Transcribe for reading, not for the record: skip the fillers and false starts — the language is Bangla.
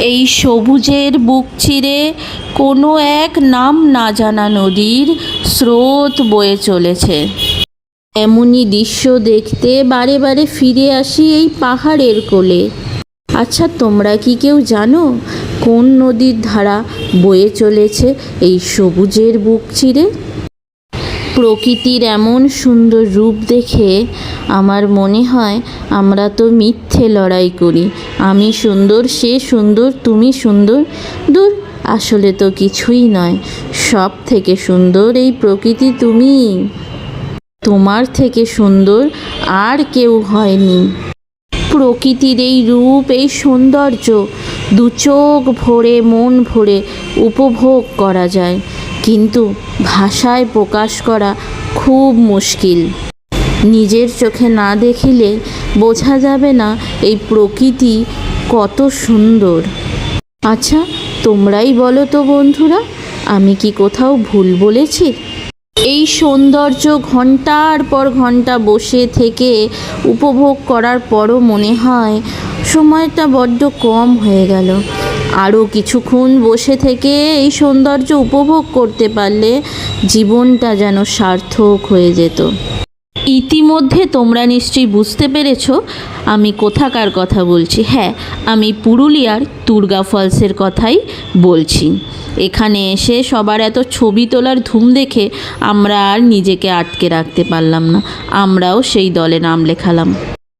এই সবুজের বুক চিরে কোনো এক নাম না জানা নদীর স্রোত বয়ে চলেছে। এমনই দৃশ্য দেখতে বারে বারে ফিরে আসি এই পাহাড়ের কোলে। আচ্ছা, তোমরা কি কেউ জানো কোন নদীর ধারা বয়ে চলেছে এই সবুজের বুক চিরে? প্রকৃতির এমন সুন্দর রূপ দেখে আমার মনে হয় আমরা তো মিথ্যে লড়াই করি, আমি সুন্দর, সে সুন্দর, তুমি সুন্দর। দূর, আসলে তো কিছুই নয়, সব থেকে সুন্দর এই প্রকৃতি তুমি। তোমার থেকে সুন্দর আর কেউ হয়নি। প্রকৃতির এই রূপ, এই সৌন্দর্য দু চোখ ভরে, মন ভরে উপভোগ করা যায়, কিন্তু ভাষায় প্রকাশ করা খুব মুশকিল। নিজের চোখে না দেখিলে বোঝা যাবে না এই প্রকৃতি কত সুন্দর। আচ্ছা, তোমরাই বলো তো বন্ধুরা, আমি কি কোথাও ভুল বলেছি? এই সৌন্দর্য ঘন্টার পর ঘন্টা বসে থেকে উপভোগ করার পরও মনে হয় সময়টা বড্ড কম হয়ে গেল। আরও কিছুক্ষণ বসে থেকে এই সৌন্দর্য উপভোগ করতে পারলে জীবনটা যেন সার্থক হয়ে যেত। ইতিমধ্যে তোমরা নিশ্চয়ই বুঝতে পেরেছ আমি কোথাকার কথা বলছি। হ্যাঁ, আমি পুরুলিয়ার দুর্গা ফলসের কথাই বলছি। এখানে এসে সবার এত ছবি তোলার ধুম দেখে আমরা আর নিজেকে আটকে রাখতে পারলাম না, আমরাও সেই দলে নাম লেখালাম।